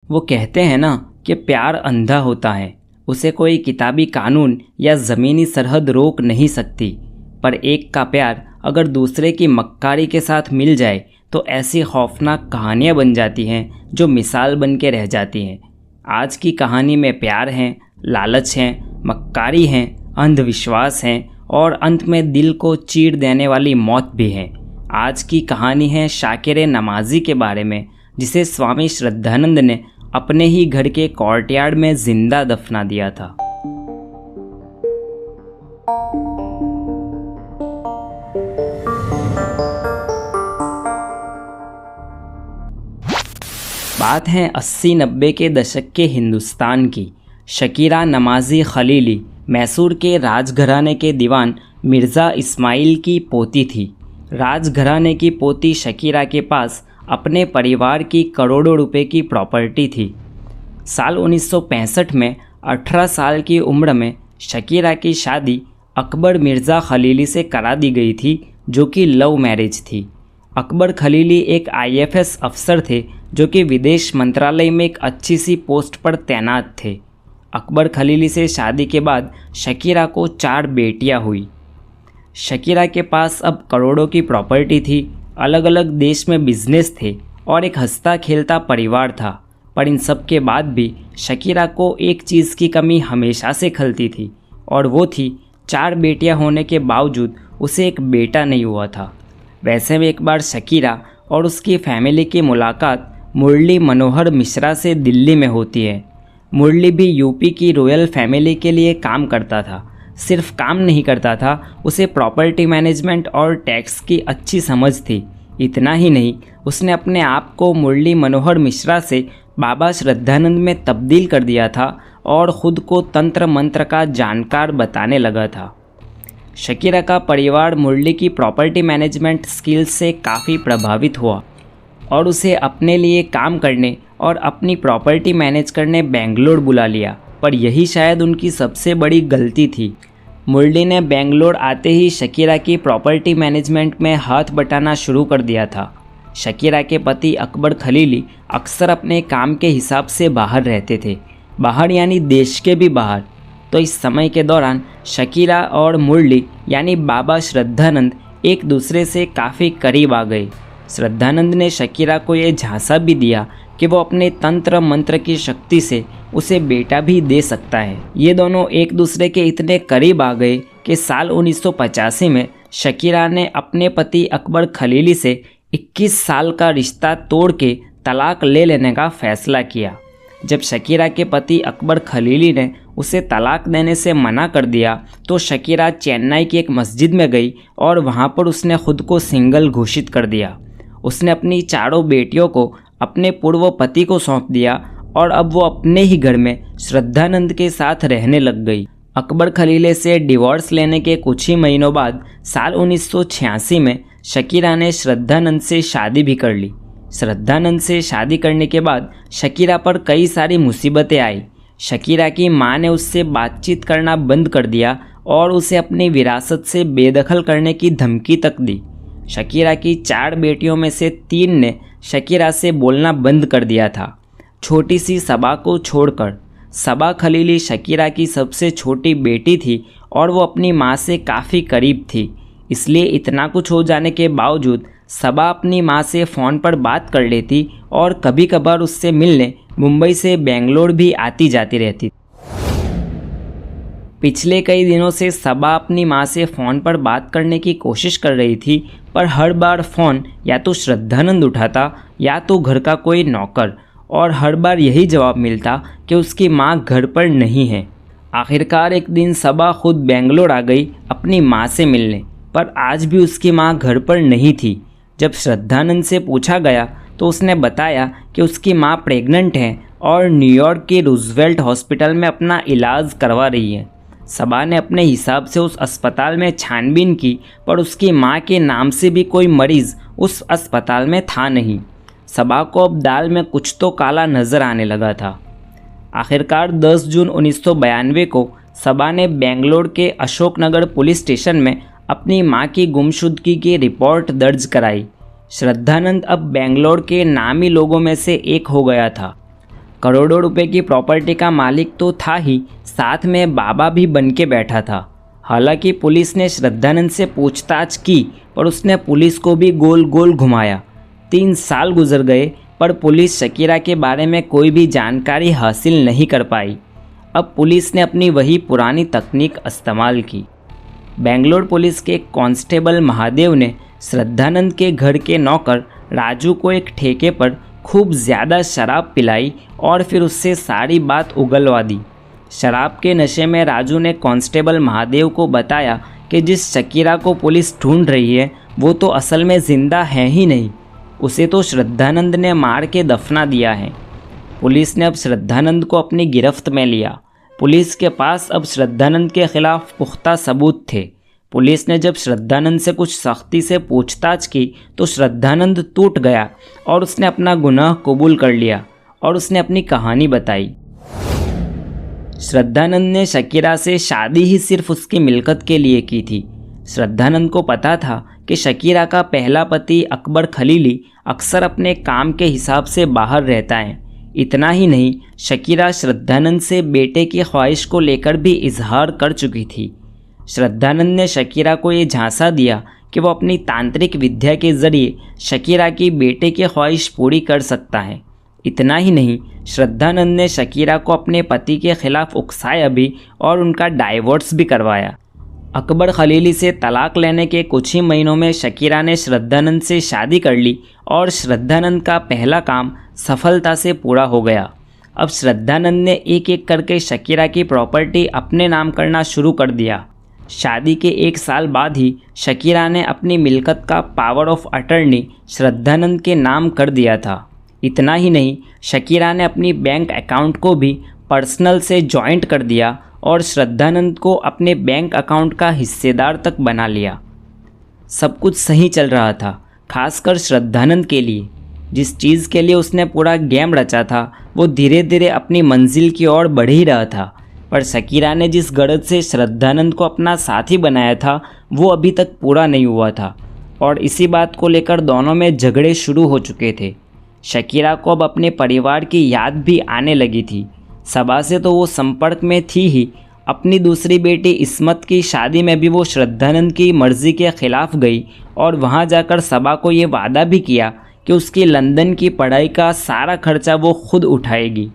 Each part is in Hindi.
वो कहते हैं ना कि प्यार अंधा होता है, उसे कोई किताबी कानून या ज़मीनी सरहद रोक नहीं सकती। पर एक का प्यार अगर दूसरे की मक्कारी के साथ मिल जाए तो ऐसी खौफनाक कहानियाँ बन जाती हैं जो मिसाल बन के रह जाती हैं। आज की कहानी में प्यार है, लालच है, मक्कारी है, अंधविश्वास है और अंत में दिल को चीर देने वाली मौत भी है। आज की कहानी है शाकिर नमाजी के बारे में, जिसे स्वामी श्रद्धानंद ने अपने ही घर के कोर्टयार्ड में जिंदा दफना दिया था। बात है 80-90 के दशक के हिंदुस्तान की। शकीरा नमाजी खलीली मैसूर के राजघराने के दीवान मिर्ज़ा इस्माइल की पोती थी। राजघराने की पोती शकीरा के पास अपने परिवार की करोड़ों रुपए की प्रॉपर्टी थी। साल 1965 में 18 साल की उम्र में शकीरा की शादी अकबर मिर्ज़ा खलीली से करा दी गई थी, जो कि लव मैरिज थी। अकबर खलीली एक IFS अफसर थे जो कि विदेश मंत्रालय में एक अच्छी सी पोस्ट पर तैनात थे। अकबर खलीली से शादी के बाद शकीरा को 4 बेटियां हुई। शकीरा के पास अब करोड़ों की प्रॉपर्टी थी, अलग अलग देश में बिजनेस थे और एक हंसता खेलता परिवार था। पर इन सब के बाद भी शकीरा को एक चीज़ की कमी हमेशा से खलती थी, और वो थी 4 बेटियां होने के बावजूद उसे एक बेटा नहीं हुआ था। वैसे में एक बार शकीरा और उसकी फैमिली की मुलाकात मुरली मनोहर मिश्रा से दिल्ली में होती है। मुरली भी यूपी की रॉयल फैमिली के लिए काम करता था। सिर्फ काम नहीं करता था, उसे प्रॉपर्टी मैनेजमेंट और टैक्स की अच्छी समझ थी। इतना ही नहीं, उसने अपने आप को मुरली मनोहर मिश्रा से बाबा श्रद्धानंद में तब्दील कर दिया था और ख़ुद को तंत्र मंत्र का जानकार बताने लगा था। शकीरा का परिवार मुरली की प्रॉपर्टी मैनेजमेंट स्किल्स से काफ़ी प्रभावित हुआ और उसे अपने लिए काम करने और अपनी प्रॉपर्टी मैनेज करने बेंगलोर बुला लिया। पर यही शायद उनकी सबसे बड़ी गलती थी। मुरली ने बेंगलोर आते ही शकीरा की प्रॉपर्टी मैनेजमेंट में हाथ बटाना शुरू कर दिया था। शकीरा के पति अकबर खलीली अक्सर अपने काम के हिसाब से बाहर रहते थे, बाहर यानी देश के भी बाहर। तो इस समय के दौरान शकीरा और मुरली यानी बाबा श्रद्धानंद एक दूसरे से काफ़ी करीब आ गए। श्रद्धानंद ने शकीरा को ये झांसा भी दिया कि वो अपने तंत्र मंत्र की शक्ति से उसे बेटा भी दे सकता है। ये दोनों एक दूसरे के इतने करीब आ गए कि साल 1985 में शकीरा ने अपने पति अकबर खलीली से 21 साल का रिश्ता तोड़ के तलाक ले लेने का फैसला किया। जब शकीरा के पति अकबर खलीली ने उसे तलाक देने से मना कर दिया तो शकीरा चेन्नई की एक मस्जिद में गई और वहाँ पर उसने खुद को सिंगल घोषित कर दिया। उसने अपनी 4 बेटियों को अपने पूर्व पति को सौंप दिया और अब वो अपने ही घर में श्रद्धानंद के साथ रहने लग गई। अकबर खलीली से डिवोर्स लेने के कुछ ही महीनों बाद साल 1986 में शकीरा ने श्रद्धानंद से शादी भी कर ली। श्रद्धानंद से शादी करने के बाद शकीरा पर कई सारी मुसीबतें आई। शकीरा की मां ने उससे बातचीत करना बंद कर दिया और उसे अपनी विरासत से बेदखल करने की धमकी तक दी। शकीरा की 4 बेटियों में से 3 ने शकीरा से बोलना बंद कर दिया था, छोटी सी सबा को छोड़कर। सबा खलीली शकीरा की सबसे छोटी बेटी थी और वो अपनी माँ से काफ़ी करीब थी। इसलिए इतना कुछ हो जाने के बावजूद सबा अपनी माँ से फ़ोन पर बात कर लेती और कभी कभार उससे मिलने मुंबई से बेंगलोर भी आती जाती रहती। पिछले कई दिनों से सबा अपनी माँ से फ़ोन पर बात करने की कोशिश कर रही थी, पर हर बार फ़ोन या तो श्रद्धानंद उठाता या तो घर का कोई नौकर, और हर बार यही जवाब मिलता कि उसकी माँ घर पर नहीं है। आखिरकार एक दिन सबा खुद बेंगलोर आ गई अपनी माँ से मिलने, पर आज भी उसकी माँ घर पर नहीं थी। जब श्रद्धानंद से पूछा गया तो उसने बताया कि उसकी माँ प्रेग्नेंट है और न्यूयॉर्क के रूजवेल्ट हॉस्पिटल में अपना इलाज करवा रही है। सबा ने अपने हिसाब से उस अस्पताल में छानबीन की, पर उसकी माँ के नाम से भी कोई मरीज़ उस अस्पताल में था नहीं। सबा को अब दाल में कुछ तो काला नज़र आने लगा था। आखिरकार 10 जून 1992 को सबा ने बेंगलोर के अशोकनगर पुलिस स्टेशन में अपनी मां की गुमशुदगी की रिपोर्ट दर्ज कराई। श्रद्धानंद अब बेंगलोर के नामी लोगों में से एक हो गया था। करोड़ों रुपए की प्रॉपर्टी का मालिक तो था ही, साथ में बाबा भी बन के बैठा था। हालांकि पुलिस ने श्रद्धानंद से पूछताछ की, पर उसने पुलिस को भी गोल गोल घुमाया। 3 साल गुजर गए, पर पुलिस शकीरा के बारे में कोई भी जानकारी हासिल नहीं कर पाई। अब पुलिस ने अपनी वही पुरानी तकनीक इस्तेमाल की। बेंगलोर पुलिस के कांस्टेबल महादेव ने श्रद्धानंद के घर के नौकर राजू को एक ठेके पर खूब ज़्यादा शराब पिलाई और फिर उससे सारी बात उगलवा दी। शराब के नशे में राजू ने कांस्टेबल महादेव को बताया कि जिस शकीरा को पुलिस ढूंढ रही है वो तो असल में ज़िंदा है ही नहीं, उसे तो श्रद्धानंद ने मार के दफना दिया है। पुलिस ने अब श्रद्धानंद को अपनी गिरफ्त में लिया। पुलिस के पास अब श्रद्धानंद के खिलाफ पुख्ता सबूत थे। पुलिस ने जब श्रद्धानंद से कुछ सख्ती से पूछताछ की तो श्रद्धानंद टूट गया और उसने अपना गुनाह कबूल कर लिया और उसने अपनी कहानी बताई। श्रद्धानंद ने शकीरा से शादी ही सिर्फ उसकी मिल्कत के लिए की थी। श्रद्धानंद को पता था कि शकीरा का पहला पति अकबर खलीली अक्सर अपने काम के हिसाब से बाहर रहता है। इतना ही नहीं, शकीरा श्रद्धानंद से बेटे की ख्वाहिश को लेकर भी इजहार कर चुकी थी। श्रद्धानंद ने शकीरा को ये झांसा दिया कि वो अपनी तांत्रिक विद्या के ज़रिए शकीरा की बेटे की ख्वाहिश पूरी कर सकता है। इतना ही नहीं, श्रद्धानंद ने शकीरा को अपने पति के खिलाफ उकसाया भी और उनका डाइवोर्स भी करवाया। अकबर खलीली से तलाक लेने के कुछ ही महीनों में शकीरा ने श्रद्धानंद से शादी कर ली और श्रद्धानंद का पहला काम सफलता से पूरा हो गया। अब श्रद्धानंद ने एक एक करके शकीरा की प्रॉपर्टी अपने नाम करना शुरू कर दिया। शादी के 1 साल बाद ही शकीरा ने अपनी मिल्कत का पावर ऑफ अटर्नी श्रद्धानंद के नाम कर दिया था। इतना ही नहीं, शकीरा ने अपनी बैंक अकाउंट को भी पर्सनल से जॉइंट कर दिया और श्रद्धानंद को अपने बैंक अकाउंट का हिस्सेदार तक बना लिया। सब कुछ सही चल रहा था, खासकर श्रद्धानंद के लिए। जिस चीज़ के लिए उसने पूरा गेम रचा था वो धीरे धीरे अपनी मंजिल की ओर बढ़ ही रहा था। पर शकीरा ने जिस गरज से श्रद्धानंद को अपना साथी बनाया था वो अभी तक पूरा नहीं हुआ था और इसी बात को लेकर दोनों में झगड़े शुरू हो चुके थे। शकीरा को अब अपने परिवार की याद भी आने लगी थी। सबा से तो वो संपर्क में थी ही, अपनी दूसरी बेटी इस्मत की शादी में भी वो श्रद्धानंद की मर्ज़ी के ख़िलाफ़ गई और वहाँ जाकर सबा को ये वादा भी किया कि उसकी लंदन की पढ़ाई का सारा खर्चा वो खुद उठाएगी।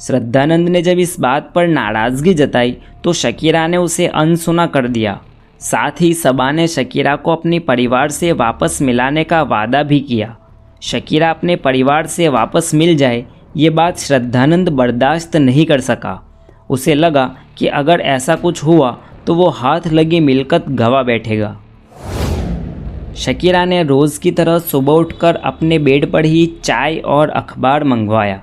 श्रद्धानंद ने जब इस बात पर नाराज़गी जताई तो शकीरा ने उसे अनसुना कर दिया। साथ ही सबा ने शकीरा को अपने परिवार से वापस मिलाने का वादा भी किया। शकीरा अपने परिवार से वापस मिल जाए ये बात श्रद्धानंद बर्दाश्त नहीं कर सका। उसे लगा कि अगर ऐसा कुछ हुआ तो वो हाथ लगी मिल्कत गवा बैठेगा। शकीरा ने रोज़ की तरह सुबह उठकर अपने बेड पर ही चाय और अखबार मंगवाया।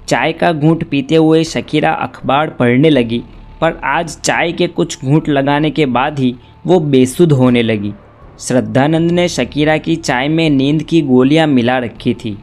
चाय का घूंट पीते हुए शकीरा अखबार पढ़ने लगी, पर आज चाय के कुछ घूंट लगाने के बाद ही वो बेसुध होने लगी। श्रद्धानंद ने शकीरा की चाय में नींद की गोलियां मिला रखी थी।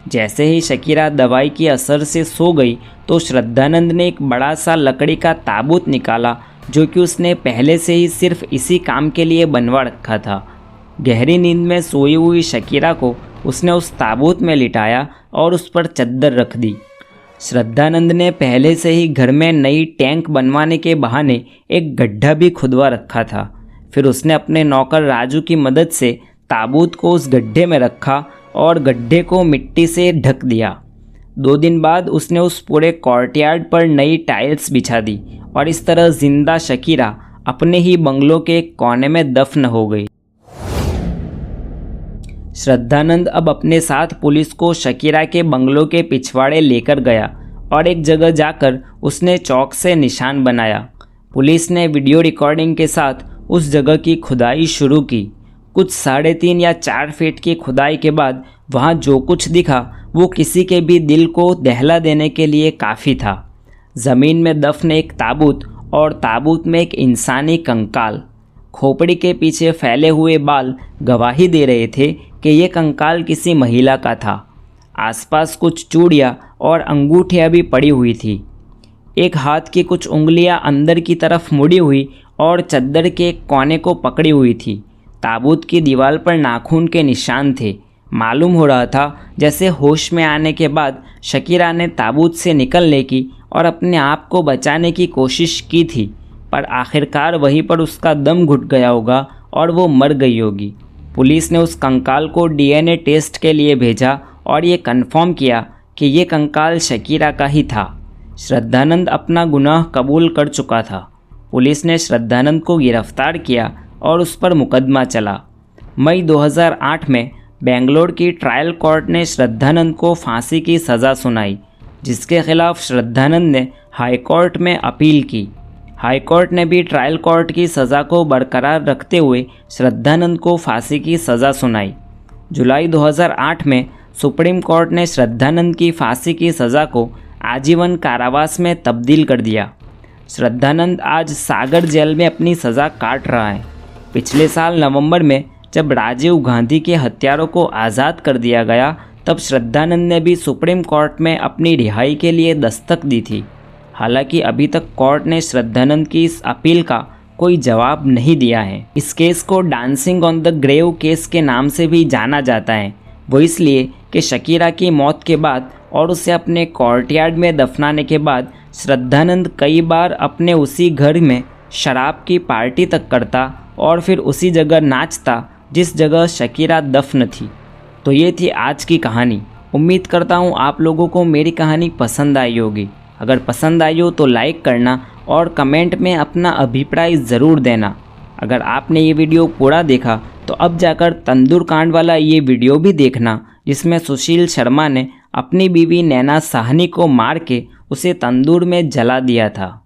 जैसे ही शकीरा दवाई के असर से सो गई तो श्रद्धानंद ने एक बड़ा सा लकड़ी का ताबूत निकाला जो कि उसने पहले से ही सिर्फ इसी काम के लिए बनवा रखा था। गहरी नींद में सोई हुई शकीरा को उसने उस ताबूत में लिटाया और उस पर चद्दर रख दी। श्रद्धानंद ने पहले से ही घर में नई टैंक बनवाने के बहाने एक गड्ढा भी खुदवा रखा था। फिर उसने अपने नौकर राजू की मदद से ताबूत को उस गड्ढे में रखा और गड्ढे को मिट्टी से ढक दिया। 2 दिन बाद उसने उस पूरे कोर्टयार्ड पर नई टाइल्स बिछा दी और इस तरह जिंदा शकीरा अपने ही बंगलों के एक कोने में दफन हो गई। श्रद्धानंद अब अपने साथ पुलिस को शकीरा के बंगलों के पिछवाड़े लेकर गया और एक जगह जाकर उसने चौक से निशान बनाया। पुलिस ने वीडियो रिकॉर्डिंग के साथ उस जगह की खुदाई शुरू की। कुछ 3.5 या 4 फीट की खुदाई के बाद वहाँ जो कुछ दिखा वो किसी के भी दिल को दहला देने के लिए काफ़ी था। ज़मीन में दफन एक ताबूत और ताबूत में एक इंसानी कंकाल। खोपड़ी के पीछे फैले हुए बाल गवाही दे रहे थे कि ये कंकाल किसी महिला का था। आसपास कुछ चूड़ियाँ और अंगूठियाँ भी पड़ी हुई थी। एक हाथ की कुछ उंगलियाँ अंदर की तरफ मुड़ी हुई और चद्दर के एक कोने को पकड़ी हुई थी। ताबूत की दीवार पर नाखून के निशान थे। मालूम हो रहा था जैसे होश में आने के बाद शकीरा ने ताबूत से निकलने की और अपने आप को बचाने की कोशिश की थी, पर आखिरकार वहीं पर उसका दम घुट गया होगा और वो मर गई होगी। पुलिस ने उस कंकाल को डीएनए टेस्ट के लिए भेजा और ये कंफर्म किया कि ये कंकाल शकीरा का ही था। श्रद्धानंद अपना गुनाह कबूल कर चुका था। पुलिस ने श्रद्धानंद को गिरफ्तार किया और उस पर मुकदमा चला। मई 2008 में बेंगलोर की ट्रायल कोर्ट ने श्रद्धानंद को फांसी की सज़ा सुनाई, जिसके खिलाफ श्रद्धानंद ने हाई कोर्ट में अपील की। हाई कोर्ट ने भी ट्रायल कोर्ट की सज़ा को बरकरार रखते हुए श्रद्धानंद को फांसी की सज़ा सुनाई। जुलाई 2008 में सुप्रीम कोर्ट ने श्रद्धानंद की फांसी की सज़ा को आजीवन कारावास में तब्दील कर दिया। श्रद्धानंद आज सागर जेल में अपनी सज़ा काट रहा है। पिछले साल नवंबर में जब राजीव गांधी के हत्यारों को आज़ाद कर दिया गया, तब श्रद्धानंद ने भी सुप्रीम कोर्ट में अपनी रिहाई के लिए दस्तक दी थी। हालांकि अभी तक कोर्ट ने श्रद्धानंद की इस अपील का कोई जवाब नहीं दिया है। इस केस को dancing on the grave case के नाम से भी जाना जाता है। वो इसलिए कि शकीरा की मौत के बाद और उसे अपने कोर्टयार्ड में दफनाने के बाद श्रद्धानंद कई बार अपने उसी घर में शराब की पार्टी तक करता और फिर उसी जगह नाचता जिस जगह शकीरा दफन थी। तो ये थी आज की कहानी। उम्मीद करता हूँ आप लोगों को मेरी कहानी पसंद आई होगी। अगर पसंद आई हो तो लाइक करना और कमेंट में अपना अभिप्राय ज़रूर देना। अगर आपने ये वीडियो पूरा देखा तो अब जाकर तंदूर कांड वाला ये वीडियो भी देखना, जिसमें सुशील शर्मा ने अपनी बीवी नैना साहनी को मार के उसे तंदूर में जला दिया था।